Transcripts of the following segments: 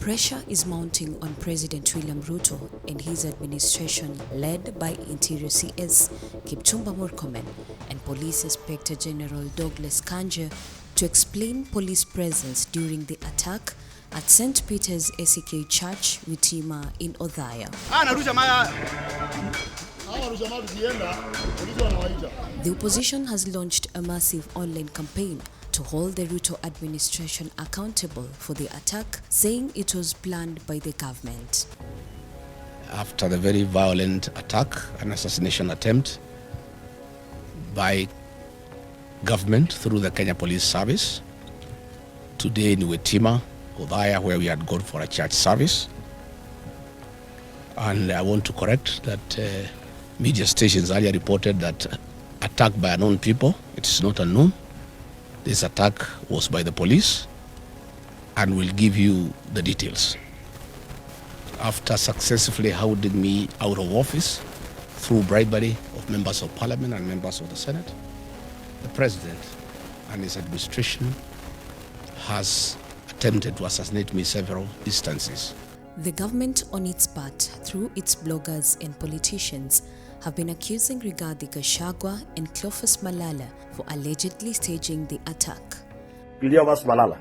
Pressure is mounting on President William Ruto and his administration led by Interior CS Kipchumba Murkomen and Police Inspector General Douglas Kanja to explain police presence during the attack at St. Peter's ACK Church, Witima in Othaya. The opposition has launched a massive online campaign to hold the Ruto administration accountable for the attack, saying it was planned by the government. After the very violent attack, an assassination attempt by government through the Kenya Police Service, today in Witima, Othaya, where we had gone for a church service. And I want to correct that media stations earlier reported that attack by unknown people. It is not unknown. This attack was by the police, and we'll give you the details. After successfully hounding me out of office through bribery of members of parliament and members of the Senate, the president and his administration has attempted to assassinate me several instances. The government, on its part, through its bloggers and politicians, have been accusing Rigathi Gachagua and Cleophas Malala for allegedly staging the attack. Cleophas Malala,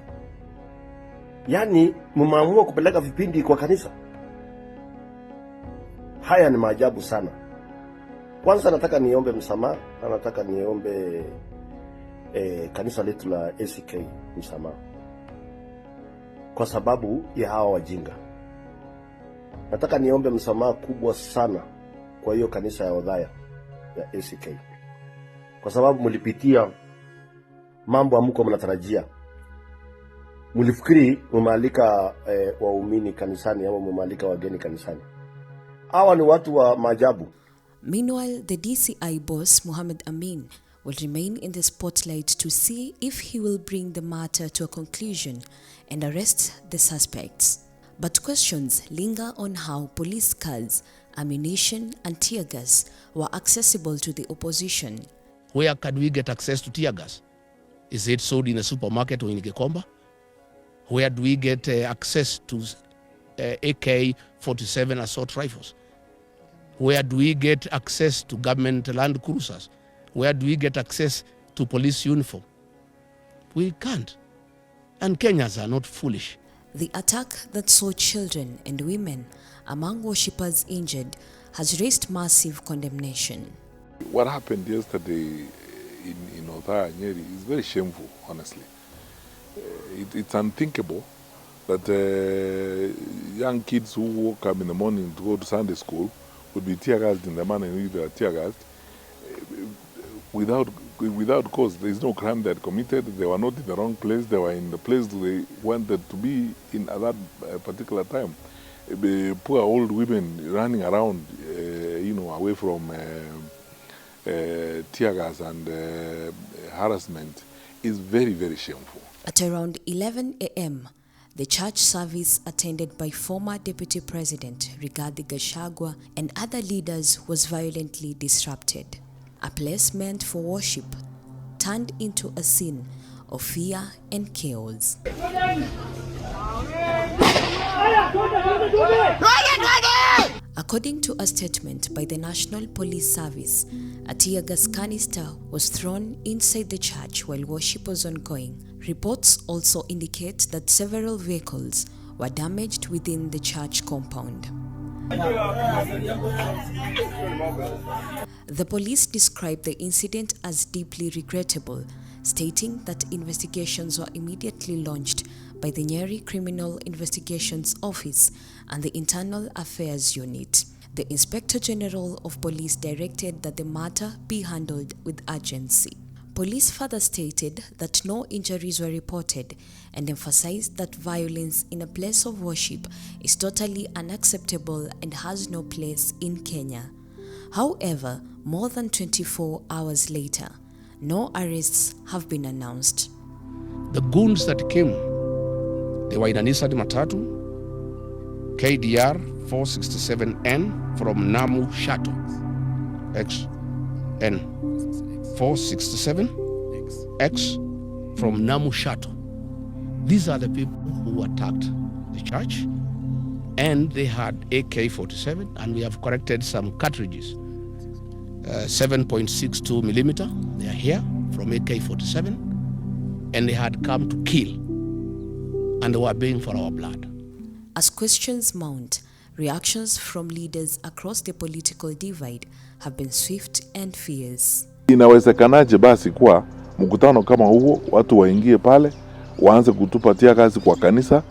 yani mumeamua kupeleka vipindi kwa kanisa? Haya ni maajabu sana. Kwanza nataka niombe msamaha, na nataka niombe kanisa letu la ACK msamaha kwa sababu ya hawa wajinga. Nataka niombe msamaha kubwa sana kwa hiyo kanisa ya Othaya ya ACK, kwa sababu mlipitia mambo amko mnatarajia. Mlifikiri mumealika waumini kanisani ama mumealika wageni kanisani. Hawa ni watu wa maajabu. Meanwhile, the DCI boss Mohamed Amin will remain in the spotlight to see if he will bring the matter to a conclusion and arrest the suspects. But questions linger on how police cars, ammunition and tear gas were accessible to the opposition. Where can we get access to tear gas? Is it sold in a supermarket or in Gikomba? Where do we get access to AK-47 assault rifles? Where do we get access to government land cruisers? Where do we get access to police uniform? We can't. And Kenyans are not foolish. The attack that saw children and women among worshippers injured has raised massive condemnation. What happened yesterday in Othaya is very shameful, honestly. It's unthinkable that young kids who woke up in the morning to go to Sunday school would be tear gassed in the manner in which they are tear gassed without cause. There is no crime they had committed. They were not in the wrong place. They were in the place they wanted to be in at that particular time. Poor old women running around, away from tear gas and harassment is very, very shameful. At around 11 a.m., the church service attended by former Deputy President Rigathi Gachagua and other leaders was violently disrupted. A place meant for worship turned into a scene of fear and chaos. According to a statement by the National Police Service, a tear gas canister was thrown inside the church while worship was ongoing. Reports also indicate that several vehicles were damaged within the church compound. The police described the incident as deeply regrettable, stating that investigations were immediately launched by the Nyeri Criminal Investigations Office and the Internal Affairs Unit. The Inspector General of Police directed that the matter be handled with urgency. Police further stated that no injuries were reported and emphasized that violence in a place of worship is totally unacceptable and has no place in Kenya. However, more than 24 hours later, no arrests have been announced. The goons that came, they were in an Nissan Matatu, KDR 467N from Namu Shuttle, XN 467X from Namu Shuttle. These are the people who attacked the church. and they had AK-47, and we have corrected some cartridges, 7.62 millimeter. They are here from AK-47, and they had come to kill, and they were begging for our blood. As questions mount, reactions from leaders across the political divide have been swift and fierce. Inawezekanaje basi kwa mkutano kama huo watu waingie pale waanze kutupatia kazi kwa kanisa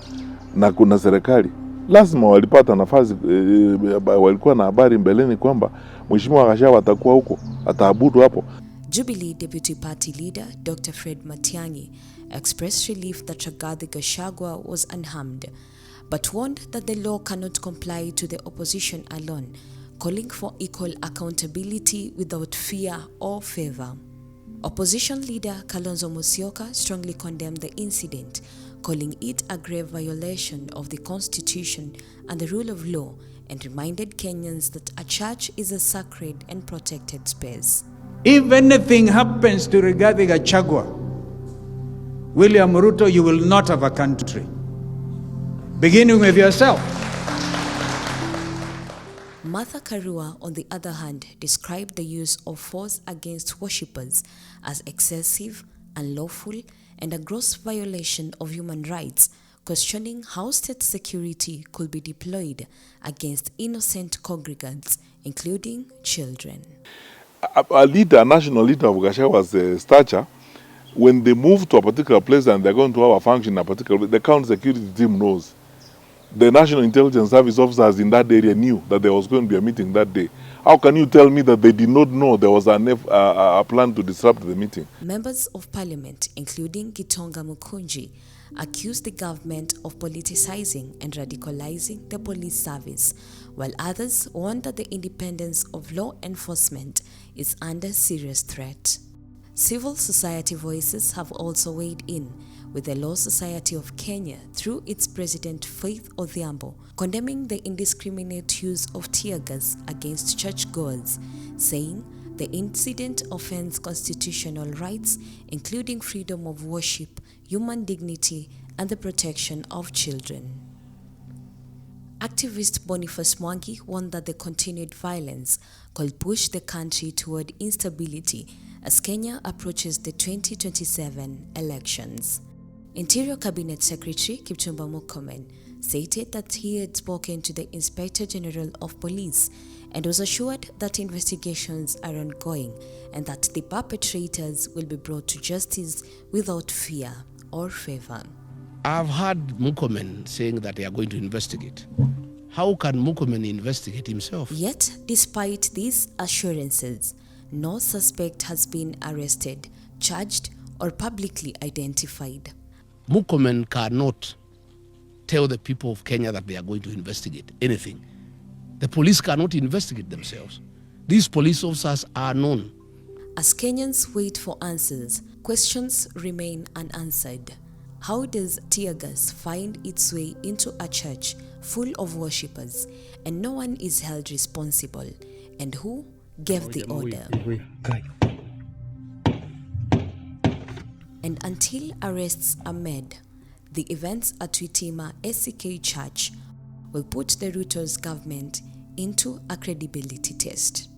na kuna serikali? Lazima walipata nafasi, walikuwa na habari mbeleni kwamba Mheshimiwa Gachagua atakuwa huko, ataabudu hapo. Jubilee Deputy Party Leader Dr. Fred Matiang'i expressed relief that Rigathi Gachagua was unharmed, but warned that the law cannot comply to the opposition alone, calling for equal accountability without fear or favor. Opposition leader Kalonzo Musyoka strongly condemned the incident, calling it a grave violation of the Constitution and the rule of law, and reminded Kenyans that a church is a sacred and protected space. If anything happens to Rigathi Gachagua, William Ruto, you will not have a country. Beginning with yourself. Martha Karua, on the other hand, described the use of force against worshippers as excessive, unlawful, and a gross violation of human rights, questioning how state security could be deployed against innocent congregants, including children. A national leader of Gachagua's stature, when they move to a particular place and they're going to have a function in a particular place, the county security team knows. The National Intelligence Service officers in that area knew that there was going to be a meeting that day. How can you tell me that they did not know there was a plan to disrupt the meeting? Members of Parliament, including Gitonga Mukunji, accused the government of politicizing and radicalizing the police service, while others warned that the independence of law enforcement is under serious threat. Civil society voices have also weighed in, with the Law Society of Kenya, through its president Faith Odhiambo, condemning the indiscriminate use of tear gas against churchgoers, saying the incident offends constitutional rights, including freedom of worship, human dignity, and the protection of children. Activist Boniface Mwangi warned that the continued violence could push the country toward instability as Kenya approaches the 2027 elections. Interior Cabinet Secretary Kipchumba Murkomen stated that he had spoken to the Inspector General of Police and was assured that investigations are ongoing and that the perpetrators will be brought to justice without fear or favor. I've heard Murkomen saying that they are going to investigate. How can Murkomen investigate himself? Yet, despite these assurances, no suspect has been arrested, charged, or publicly identified. Murkomen cannot tell the people of Kenya that they are going to investigate anything. The police cannot investigate themselves. These police officers are known. As Kenyans wait for answers, questions remain unanswered. How does tear gas find its way into a church full of worshippers and no one is held responsible? And who gave the order? And until arrests are made, the events at Witima SCK Church will put the Ruto's government into a credibility test.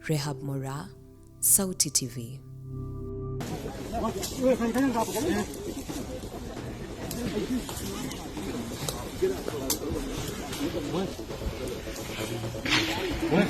Rehab Mora, Sauti TV. What?